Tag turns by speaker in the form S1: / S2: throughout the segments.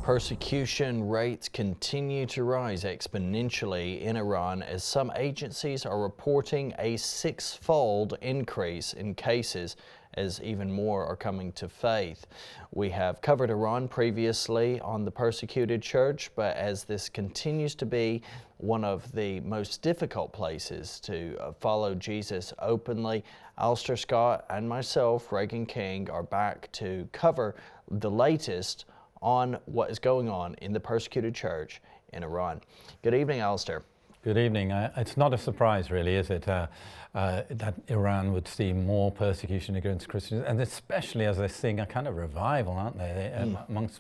S1: Persecution rates continue to rise exponentially in Iran as some agencies are reporting a six-fold increase in cases as even more are coming to faith. We have covered Iran previously on the Persecuted Church, but as this continues to be one of the most difficult places to follow Jesus openly, Alistair Scott and myself, Regan King, are back to cover the latest on what is going on in the Persecuted Church in Iran. Good evening, Alistair.
S2: Good evening. It's not a surprise, really, is it, that Iran would see more persecution against Christians, and especially as they're seeing a kind of revival, aren't they,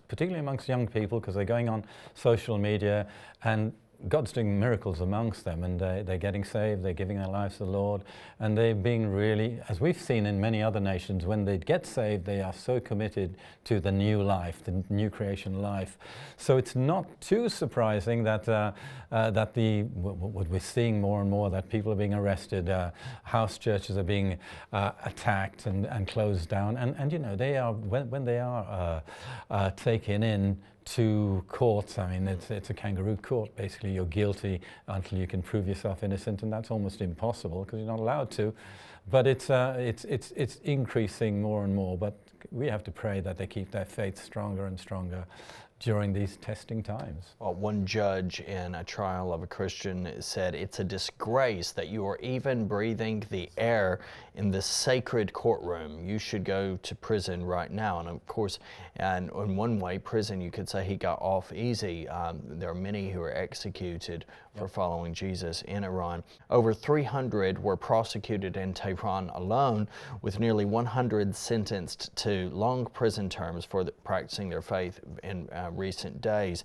S2: particularly amongst young people, because they're going on social media, and God's doing miracles amongst them, and they're getting saved, they're giving their lives to the Lord, and they're being really, as we've seen in many other nations, when they get saved, they are so committed to the new life, the new creation life. So it's not too surprising that what we're seeing more and more, that people are being arrested, house churches are being attacked and closed down, and you know, they are, when they are taken in to courts, I mean, it's a kangaroo court. Basically, you're guilty until you can prove yourself innocent, and that's almost impossible because you're not allowed to. But it's increasing more and more. But we have to pray that they keep their faith stronger and stronger during these testing times.
S1: Well, one judge in a trial of a Christian said, "It's a disgrace that you are even breathing the air in this sacred courtroom. You should go to prison right now." And of course, and in one way, prison, you could say he got off easy. There are many who are executed for following Jesus in Iran. Over 300 were prosecuted in Tehran alone, with nearly 100 sentenced to long prison terms for practicing their faith in recent days.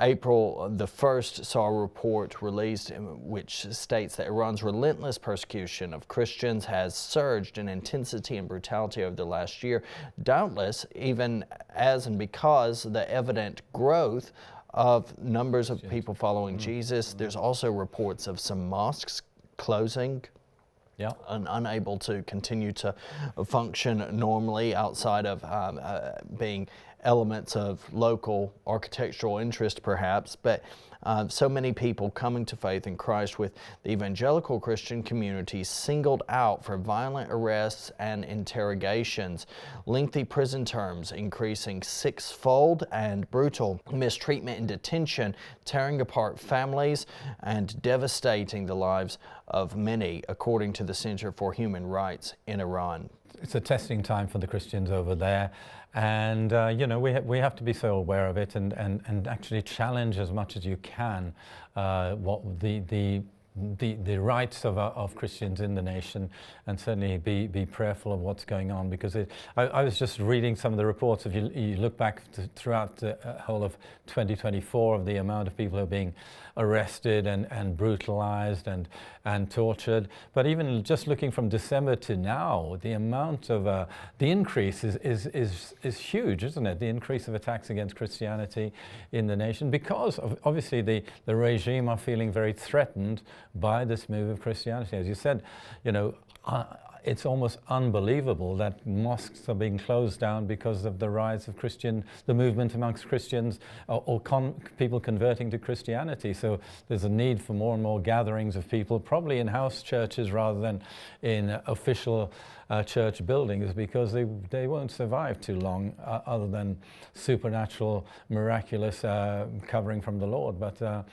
S1: April the 1st saw a report released which states that Iran's relentless persecution of Christians has surged in intensity and brutality over the last year, doubtless even as and because the evident growth of numbers of people following Jesus. There's also reports of some mosques closing and unable to continue to function normally outside of being elements of local architectural interest perhaps, but so many people coming to faith in Christ, with the evangelical Christian community singled out for violent arrests and interrogations, lengthy prison terms increasing six-fold, and brutal mistreatment in detention, tearing apart families and devastating the lives of many, according to the Center for Human Rights in Iran.
S2: It's a testing time for the Christians over there, and you know, we have to be so aware of it and actually challenge as much as you can what the rights of Christians in the nation, and certainly be prayerful of what's going on, because I was just reading some of the reports. If you look back throughout the whole of 2024, of the amount of people who are being arrested and brutalized and tortured, but even just looking from December to now, the amount of the increase is huge, isn't it? The increase of attacks against Christianity in the nation, because obviously the regime are feeling very threatened by this move of Christianity. As you said, you know, it's almost unbelievable that mosques are being closed down because of the rise of the movement amongst Christians, or people converting to Christianity. So there's a need for more and more gatherings of people, probably in house churches rather than in official church buildings, because they won't survive too long other than supernatural, miraculous covering from the Lord. But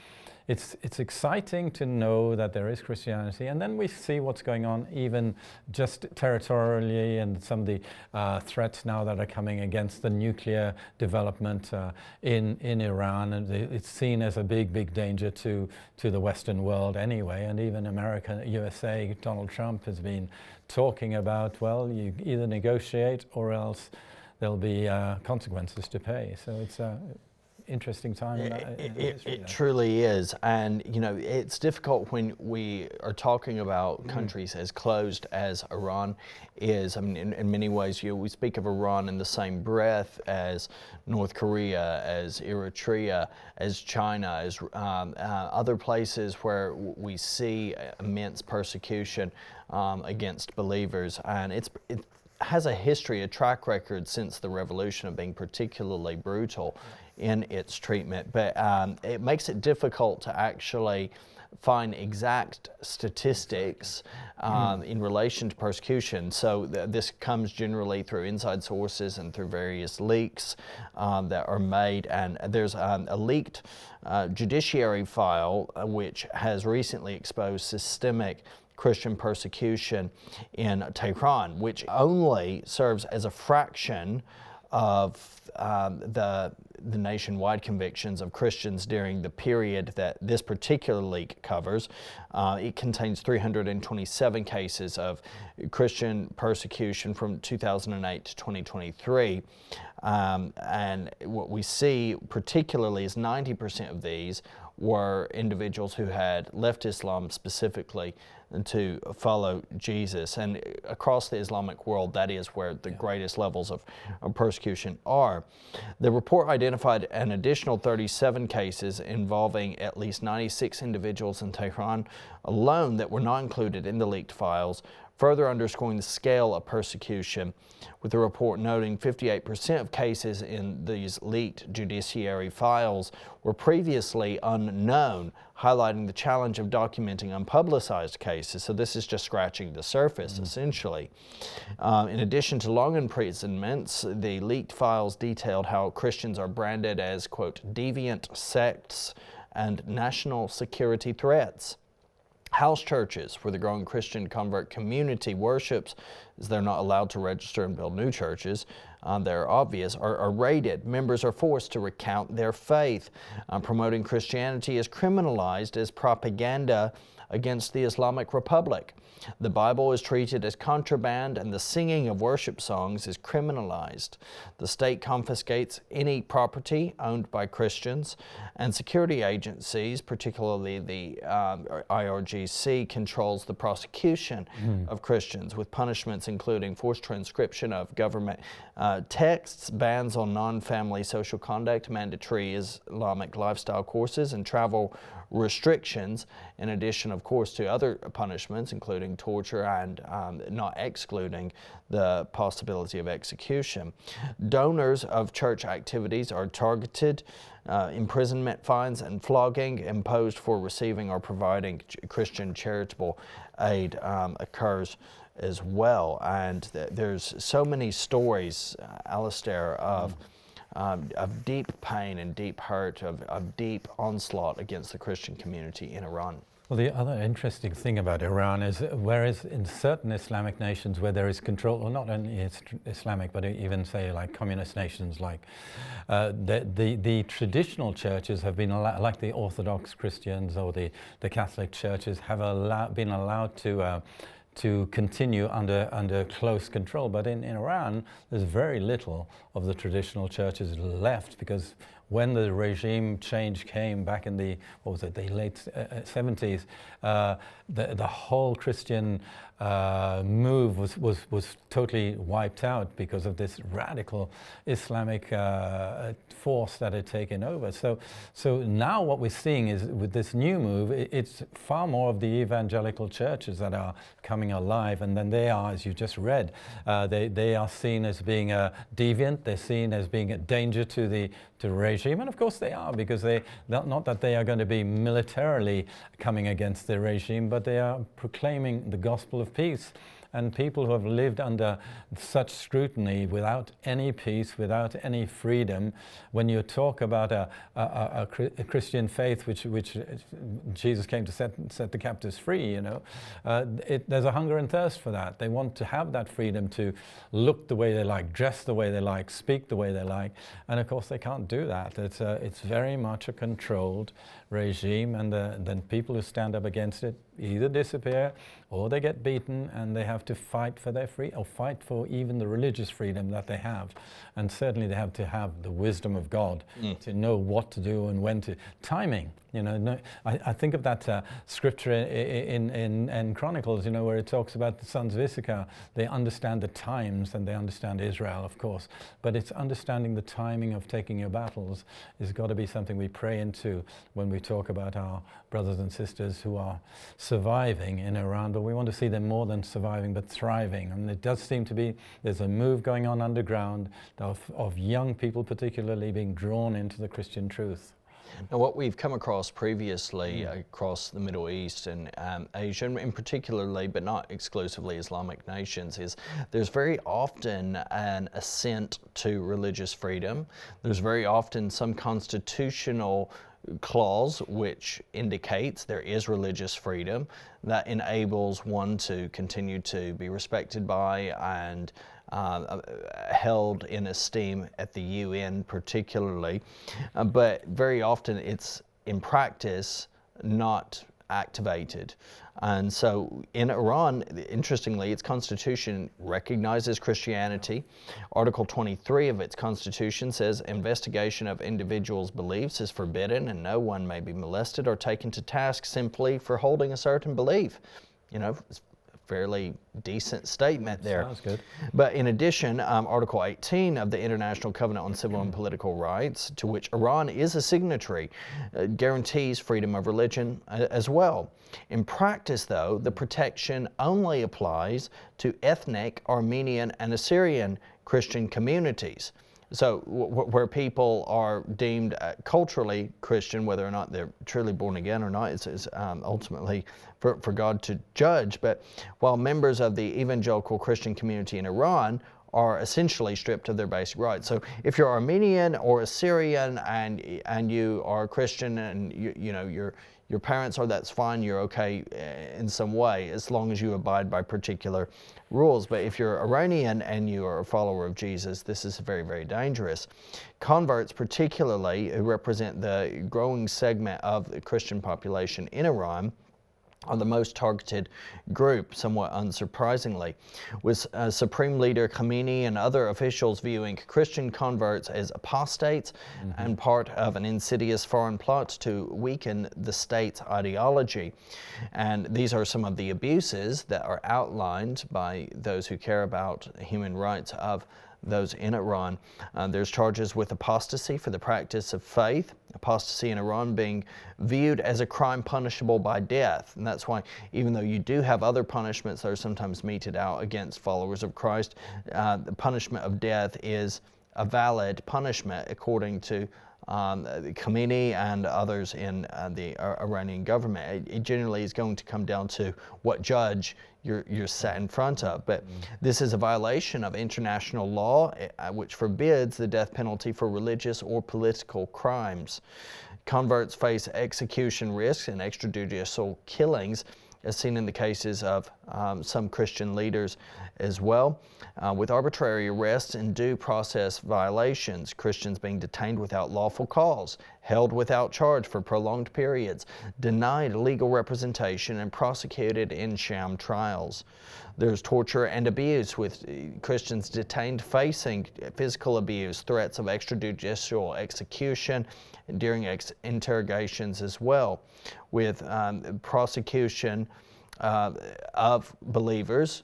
S2: it's exciting to know that there is Christianity, and then we see what's going on even just territorially, and some of the threats now that are coming against the nuclear development in Iran, and it's seen as a big danger to the Western world anyway, and even America, USA, Donald Trump has been talking about, well, you either negotiate or else there'll be consequences to pay. So it's interesting time in history.
S1: It truly is, and you know, it's difficult when we are talking about countries as closed as Iran is. I mean, in many ways, we speak of Iran in the same breath as North Korea, as Eritrea, as China, as other places where we see immense persecution against believers, and has a history, a track record since the revolution of being particularly brutal in its treatment, but it makes it difficult to actually find exact statistics in relation to persecution. So this comes generally through inside sources and through various leaks that are made. And there's a leaked judiciary file which has recently exposed systemic Christian persecution in Tehran, which only serves as a fraction of the nationwide convictions of Christians during the period that this particular leak covers. It contains 327 cases of Christian persecution from 2008 to 2023. And what we see particularly is 90% of these were individuals who had left Islam specifically to follow Jesus. And across the Islamic world, that is where the greatest levels of persecution are. The report identified an additional 37 cases involving at least 96 individuals in Tehran alone that were not included in the leaked files, further underscoring the scale of persecution, with the report noting 58% of cases in these leaked judiciary files were previously unknown, highlighting the challenge of documenting unpublicized cases. So this is just scratching the surface, essentially. In addition to long imprisonments, the leaked files detailed how Christians are branded as, quote, deviant sects and national security threats. House churches, where the growing Christian convert community worships, as they're not allowed to register and build new churches, they're obvious, are raided. Members are forced to recount their faith. Promoting Christianity is criminalized as propaganda against the Islamic Republic. The Bible is treated as contraband, and the singing of worship songs is criminalized. The state confiscates any property owned by Christians, and security agencies, particularly the IRGC, controls the prosecution of Christians, with punishments including forced transcription of government texts, bans on non-family social conduct, mandatory Islamic lifestyle courses, and travel restrictions, in addition, of course, to other punishments, including torture and not excluding the possibility of execution. Donors of church activities are targeted. Imprisonment, fines, and flogging imposed for receiving or providing Christian charitable aid occurs as well. And there's so many stories, Alistair, of deep pain and deep hurt, of deep onslaught against the Christian community in Iran.
S2: Well, the other interesting thing about Iran is, whereas in certain Islamic nations where there is control, well, not only Islamic, but even say like communist nations, like the traditional churches have been like the Orthodox Christians or the Catholic churches have been allowed to continue under close control. But in Iran, there's very little of the traditional churches left, because when the regime change came back in the late 70s, the whole Christian move was totally wiped out because of this radical Islamic force that had taken over. So now what we're seeing is, with this new move, it's far more of the evangelical churches that are coming alive, and then they are, as you just read, they are seen as being deviant. They're seen as being a danger to the regime, and of course they are, because not that they are going to be militarily coming against the regime, but they are proclaiming the gospel of peace. And people who have lived under such scrutiny, without any peace, without any freedom, when you talk about a Christian faith, which Jesus came to set the captives free, there's a hunger and thirst for that. They want to have that freedom to look the way they like, dress the way they like, speak the way they like, and of course they can't do that. It's very much a controlled regime, and then people who stand up against it either disappear or they get beaten, and they have to fight for their or fight for even the religious freedom that they have. And certainly they have to have the wisdom of God to know what to do and when to. Timing, I think of that scripture in Chronicles, where it talks about the sons of Issachar. They understand the times, and they understand Israel, of course, but it's understanding the timing of taking your battles has got to be something we pray into when we talk about our brothers and sisters who are surviving in Iran, but we want to see them more than surviving, but thriving. And it does seem to be, there's a move going on underground of young people particularly being drawn into the Christian truth.
S1: Now, what we've come across previously across the Middle East and Asia, and particularly, but not exclusively Islamic nations, is there's very often an assent to religious freedom. There's very often some constitutional clause which indicates there is religious freedom that enables one to continue to be respected by and held in esteem at the UN particularly, but very often it's in practice not activated. And so in Iran, interestingly, its constitution recognizes Christianity. Article 23 of its constitution says investigation of individuals' beliefs is forbidden and no one may be molested or taken to task simply for holding a certain belief. You know, it's fairly decent statement there.
S2: Sounds good.
S1: But in addition, Article 18 of the International Covenant on Civil and Political Rights, to which Iran is a signatory, guarantees freedom of religion as well. In practice, though, the protection only applies to ethnic Armenian and Assyrian Christian communities. So where people are deemed culturally Christian, whether or not they're truly born again or not, is ultimately for God to judge. But while members of the evangelical Christian community in Iran are essentially stripped of their basic rights. So if you're Armenian or Assyrian and you are Christian and you know your parents are, that's fine, you're okay in some way as long as you abide by particular rules. But if you're Iranian and you are a follower of Jesus, this is very, very dangerous. Converts particularly, who represent the growing segment of the Christian population in Iran, are the most targeted group, somewhat unsurprisingly, with Supreme Leader Khamenei and other officials viewing Christian converts as apostates and part of an insidious foreign plot to weaken the state's ideology. And these are some of the abuses that are outlined by those who care about human rights of those in Iran. There's charges with apostasy for the practice of faith, apostasy in Iran being viewed as a crime punishable by death. And that's why, even though you do have other punishments that are sometimes meted out against followers of Christ, the punishment of death is a valid punishment according to Khamenei and others in the Iranian government. It generally is going to come down to what judge you're sat in front of. But this is a violation of international law, which forbids the death penalty for religious or political crimes. Converts face execution risks and extrajudicial killings, as seen in the cases of some Christian leaders as well, with arbitrary arrests and due process violations, Christians being detained without lawful cause, held without charge for prolonged periods, denied legal representation, and prosecuted in sham trials. There's torture and abuse, with Christians detained facing physical abuse, threats of extrajudicial execution during interrogations as well, with prosecution of believers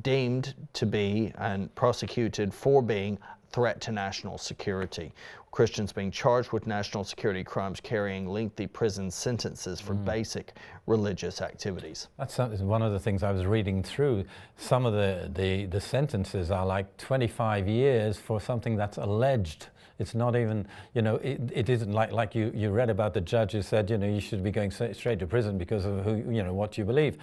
S1: deemed to be and prosecuted for being threat to national security. Christians being charged with national security crimes, carrying lengthy prison sentences for basic religious activities.
S2: That's one of the things I was reading through. Some of the sentences are like 25 years for something that's alleged. It's not even, you know, it isn't like you read about the judge who said, you know, you should be going straight to prison because of who, you know, what you believe.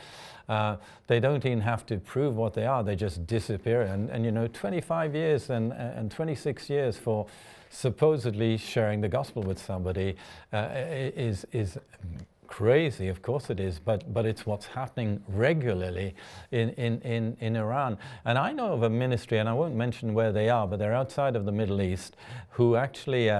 S2: They don't even have to prove what they are, they just disappear. And you know, 25 years and 26 years for supposedly sharing the gospel with somebody is crazy. Of course it is, but it's what's happening regularly in Iran. And I know of a ministry, and I won't mention where they are, but they're outside of the Middle East, who actually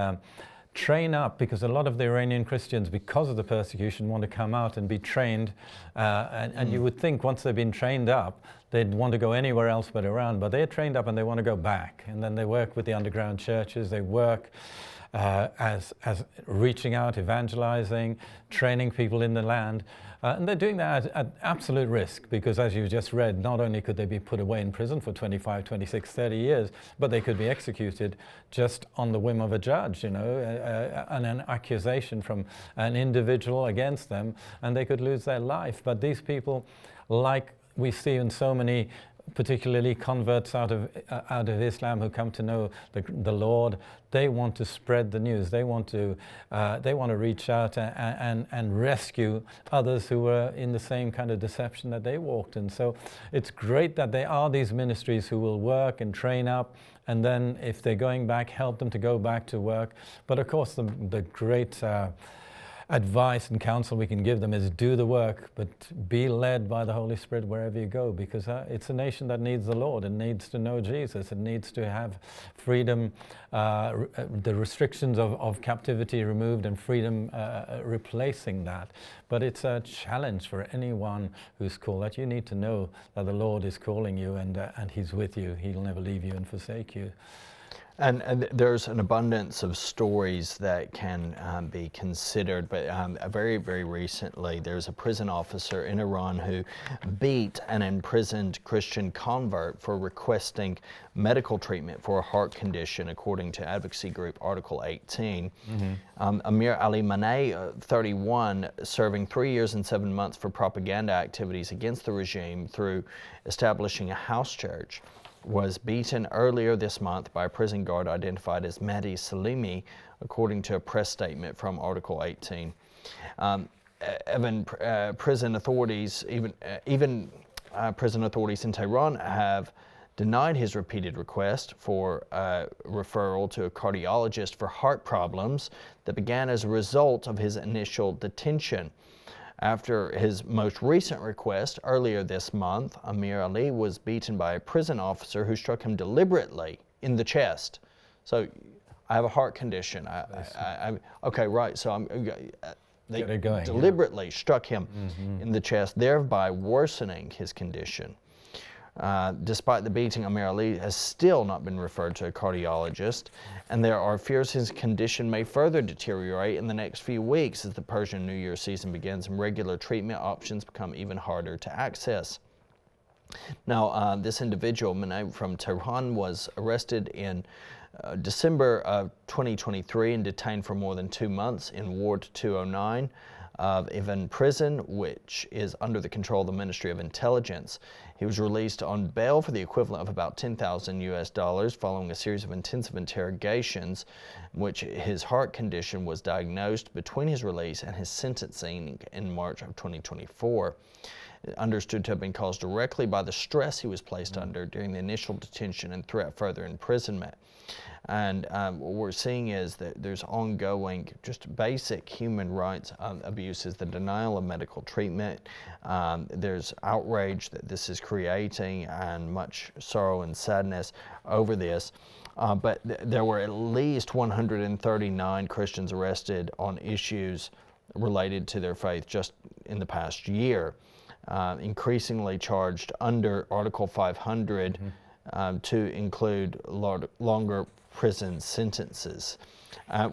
S2: train up, because a lot of the Iranian Christians, because of the persecution, want to come out and be trained. And you would think once they've been trained up, they'd want to go anywhere else but Iran. But they're trained up and they want to go back. And then they work with the underground churches, they work as reaching out, evangelizing, training people in the land. And they're doing that at absolute risk, because as you just read, not only could they be put away in prison for 25, 26, 30 years, but they could be executed just on the whim of a judge, and an accusation from an individual against them, and they could lose their life. But these people, like we see in so many, particularly converts out of Islam who come to know the Lord, they want to spread the news. They want to reach out and rescue others who were in the same kind of deception that they walked in. So it's great that there are these ministries who will work and train up, and then if they're going back, help them to go back to work. But of course, the great advice and counsel we can give them is do the work, but be led by the Holy Spirit wherever you go, because it's a nation that needs the Lord and needs to know Jesus. It needs to have freedom, the restrictions of captivity removed and freedom replacing that. But it's a challenge for anyone who's called, that you need to know that the Lord is calling you, and He's with you. He'll never leave you and forsake you.
S1: And there's an abundance of stories that can be considered, but very, very recently there's a prison officer in Iran who beat an imprisoned Christian convert for requesting medical treatment for a heart condition, according to advocacy group Article 18. Mm-hmm. Amir Ali Maneh, 31, serving 3 years and 7 months for propaganda activities against the regime through establishing a house church, was beaten earlier this month by a prison guard identified as Mehdi Salimi, according to a press statement from Article 18. Prison authorities in Tehran have denied his repeated request for referral to a cardiologist for heart problems that began as a result of his initial detention. After his most recent request earlier this month, Amir Ali was beaten by a prison officer who struck him deliberately in the chest. So, I have a heart condition. Okay, right. So they deliberately struck him in the chest, thereby worsening his condition. Despite the beating, Amir Ali has still not been referred to a cardiologist, and there are fears his condition may further deteriorate in the next few weeks as the Persian New Year season begins and regular treatment options become even harder to access. Now, this individual, Maneh from Tehran, was arrested in December of 2023 and detained for more than 2 months in Ward 209 of Evin Prison, which is under the control of the Ministry of Intelligence. He was released on bail for the equivalent of about $10,000 following a series of intensive interrogations in which his heart condition was diagnosed between his release and his sentencing in March of 2024. Understood to have been caused directly by the stress he was placed under during the initial detention and threat further imprisonment. And what we're seeing is that there's ongoing, just basic human rights abuses, the denial of medical treatment. There's outrage that this is creating and much sorrow and sadness over this. But there were at least 139 Christians arrested on issues related to their faith just in the past year. Increasingly charged under Article 500 to include longer prison sentences.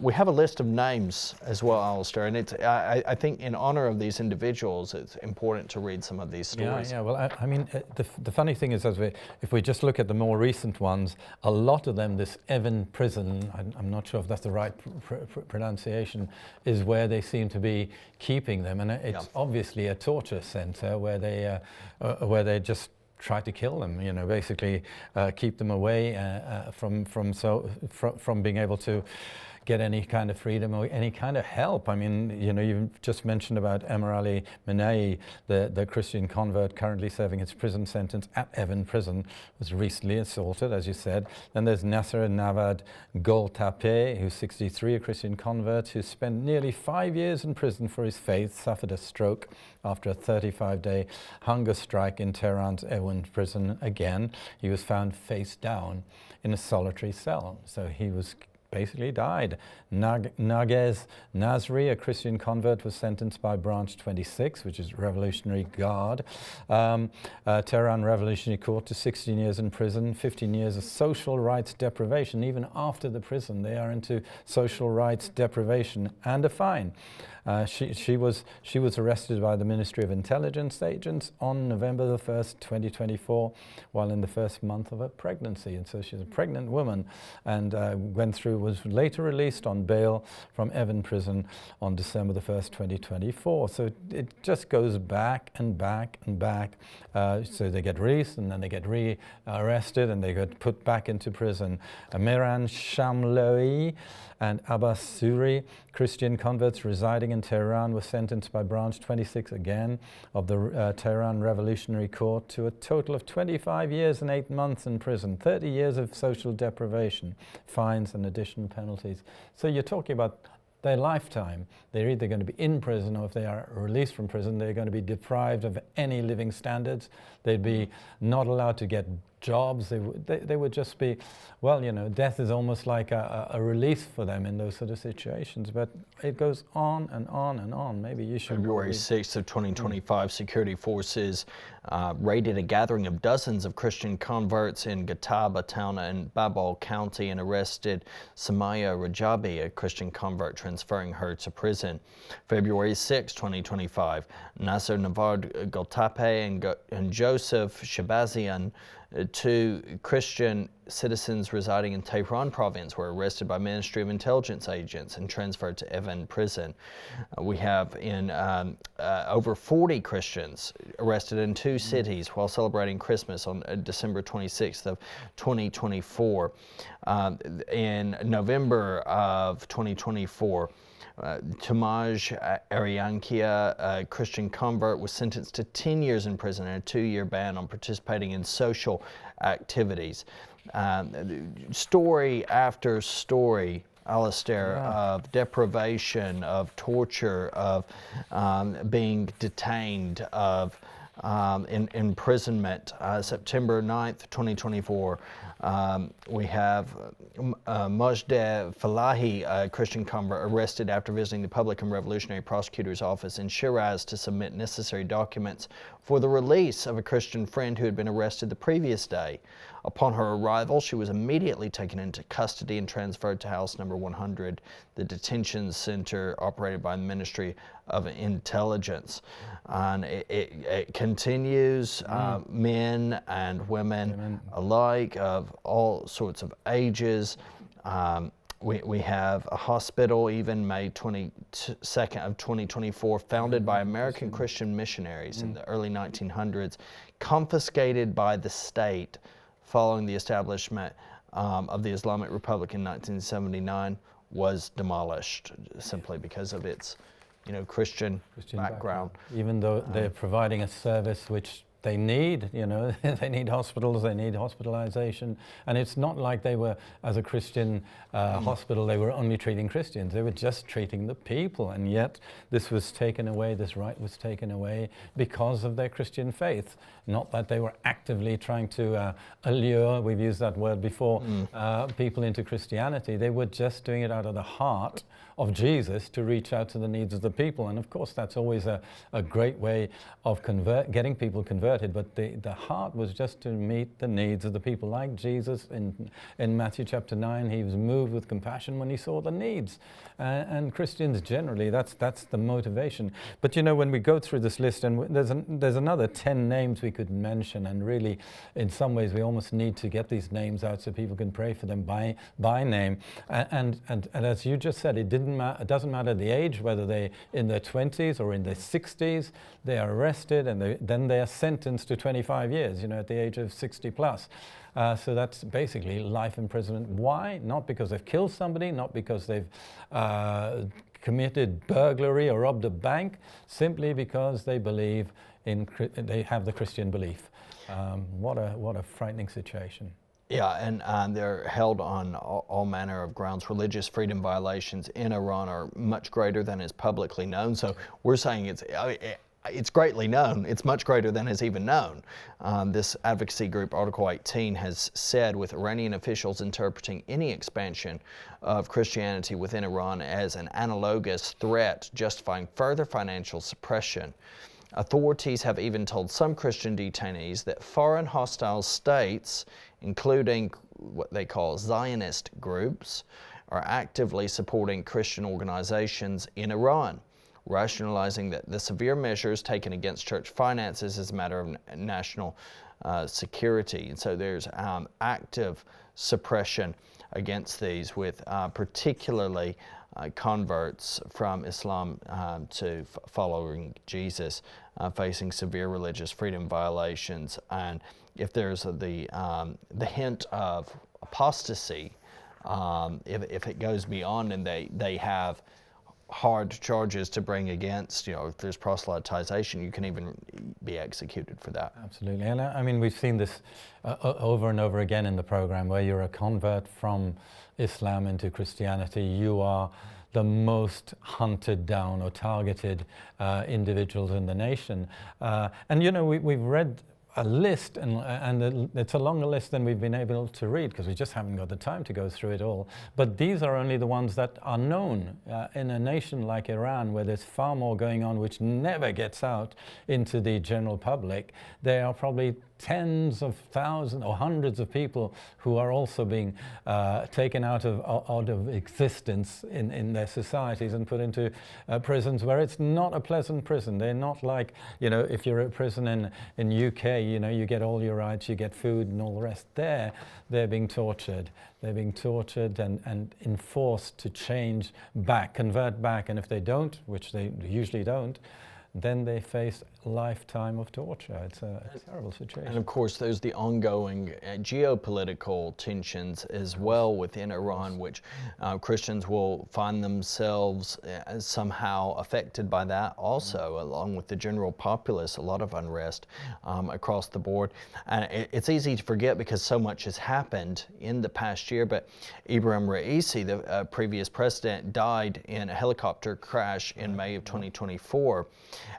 S1: We have a list of names as well, Alistair, and I think in honor of these individuals, it's important to read some of these stories.
S2: Yeah. Well, I mean, the funny thing is, if we just look at the more recent ones, a lot of them, this Evin Prison, I'm not sure if that's the right pronunciation, is where they seem to be keeping them, and it's obviously a torture center where they just try to kill them, basically keep them away from being able to get any kind of freedom or any kind of help. I mean, you've just mentioned about Amir Ali Maneh, the Christian convert currently serving his prison sentence at Evin Prison, was recently assaulted, as you said. Then there's Nasser Navad Goltapé, who's 63, a Christian convert who spent nearly 5 years in prison for his faith, suffered a stroke after a 35-day hunger strike in Tehran's Evin Prison again. He was found face down in a solitary cell. So he was basically died. Nages Nasri, a Christian convert, was sentenced by Branch 26, which is Revolutionary Guard, Tehran Revolutionary Court, to 16 years in prison, 15 years of social rights deprivation. Even after the prison, they are into social rights deprivation and a fine. She was arrested by the Ministry of Intelligence agents on November the 1st, 2024, while in the first month of her pregnancy. And so she's a pregnant woman, and was later released on bail from Evan Prison on December the 1st, 2024. So it just goes back and back and back. So they get released, and then they get re-arrested, and they get put back into prison. Miran Shamloi and Abbas Suri, Christian converts residing in Tehran, were sentenced by Branch 26 again of the Tehran Revolutionary Court to a total of 25 years and 8 months in prison, 30 years of social deprivation, fines and additional penalties. So you're talking about their lifetime. They're either going to be in prison, or if they are released from prison, they're going to be deprived of any living standards. They'd be not allowed to get jobs. They would just be, well, you know, death is almost like a release for them in those sort of situations. But it goes on and on and on. Maybe you should.
S1: February 6th of 2025, security forces raided a gathering of dozens of Christian converts in Gataba town in Babol County and arrested Samaya Rajabi, a Christian convert, transferring her to prison. February 6, 2025, Nasser Navad Goltape and Joseph Shabazian, two Christian citizens residing in Tehran province, were arrested by Ministry of Intelligence agents and transferred to Evan Prison. We have over 40 Christians arrested in 2 cities while celebrating Christmas on December 26th of 2024. In November of 2024, Tomaj Ariankia, a Christian convert, was sentenced to 10 years in prison and a 2-year ban on participating in social activities. Story after story, Alistair, of deprivation, of torture, of being detained, of imprisonment. September 9th, 2024, we have Mojdeh Falahi, a Christian convert, arrested after visiting the Public and Revolutionary Prosecutor's Office in Shiraz to submit necessary documents for the release of a Christian friend who had been arrested the previous day. Upon her arrival, she was immediately taken into custody and transferred to house number 100, the detention center operated by the Ministry of Intelligence. And it continues, men and women alike, of all sorts of ages. We have a hospital, even May 22nd of 2024, founded by American Christian missionaries in the early 1900s, confiscated by the state following the establishment of the Islamic Republic in 1979, was demolished simply because of its, Christian background.
S2: Even though they're providing a service which they need, they need hospitals, they need hospitalization. And it's not like they were, as a Christian hospital, they were only treating Christians. They were just treating the people. And yet this was taken away, this right was taken away because of their Christian faith. Not that they were actively trying to allure, we've used that word before, people into Christianity. They were just doing it out of the heart of Jesus to reach out to the needs of the people. And of course, that's always a great way of getting people converted. But the heart was just to meet the needs of the people. Like Jesus in Matthew chapter 9, he was moved with compassion when he saw the needs. And Christians generally, that's the motivation. But when we go through this list, and there's another 10 names we could mention, and really, in some ways, we almost need to get these names out so people can pray for them by name. And as you just said, it doesn't matter the age, whether they're in their 20s or in their 60s, they are arrested and then they are sentenced to 25 years, at the age of 60 plus. So that's basically life imprisonment. Why? Not because they've killed somebody, not because they've committed burglary or robbed a bank, simply because they believe they have the Christian belief. What a frightening situation.
S1: Yeah, and they're held on all manner of grounds. Religious freedom violations in Iran are much greater than is publicly known. So we're saying it's greatly known. It's much greater than is even known. This advocacy group, Article 18, has said, with Iranian officials interpreting any expansion of Christianity within Iran as an analogous threat, justifying further financial suppression. Authorities have even told some Christian detainees that foreign hostile states, including what they call Zionist groups, are actively supporting Christian organizations in Iran, rationalizing that the severe measures taken against church finances is a matter of national security. And so there's active suppression against these, with particularly converts from Islam to following Jesus facing severe religious freedom violations. And if there's the hint of apostasy, if it goes beyond and they have hard charges to bring against, if there's proselytization, you can even be executed for that.
S2: Absolutely. And I mean, we've seen this over and over again in the program, where you're a convert from Islam into Christianity, you are the most hunted down or targeted individuals in the nation. And we've read a list, and it's a longer list than we've been able to read, because we just haven't got the time to go through it all. But these are only the ones that are known in a nation like Iran, where there's far more going on which never gets out into the general public. There are probably tens of thousands or hundreds of people who are also being taken out of existence in their societies and put into prisons where it's not a pleasant prison. They're not like, if you're at prison in UK, you get all your rights, you get food and all the rest. They're being tortured. They're being tortured and enforced to change back, convert back. And if they don't, which they usually don't, then they face a lifetime of torture. It's a terrible situation.
S1: And of course, there's the ongoing geopolitical tensions as well within Iran, which Christians will find themselves somehow affected by that also, along with the general populace, a lot of unrest across the board. And it's easy to forget because so much has happened in the past year, but Ibrahim Raisi, the previous president, died in a helicopter crash in May of 2024.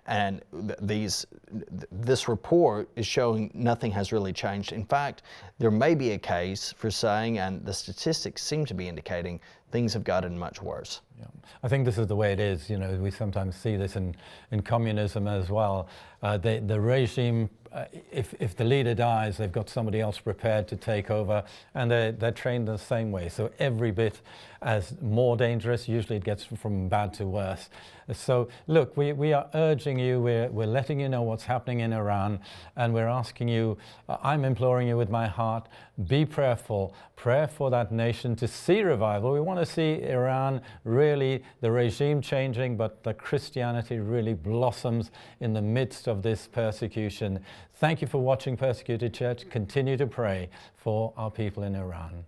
S1: And this report is showing nothing has really changed. In fact, there may be a case for saying, and the statistics seem to be indicating, things have gotten much worse.
S2: Yeah. I think this is the way it is. We sometimes see this in communism as well. The regime, if the leader dies, they've got somebody else prepared to take over, and they're trained the same way. So every bit as more dangerous, usually it gets from bad to worse. So look, we are urging you, we're letting you know what's happening in Iran, and we're asking you, I'm imploring you with my heart, be prayerful, pray for that nation to see revival. We want to see Iran really, the regime changing, but the Christianity really blossoms in the midst of this persecution. Thank you for watching Persecuted Church. Continue to pray for our people in Iran.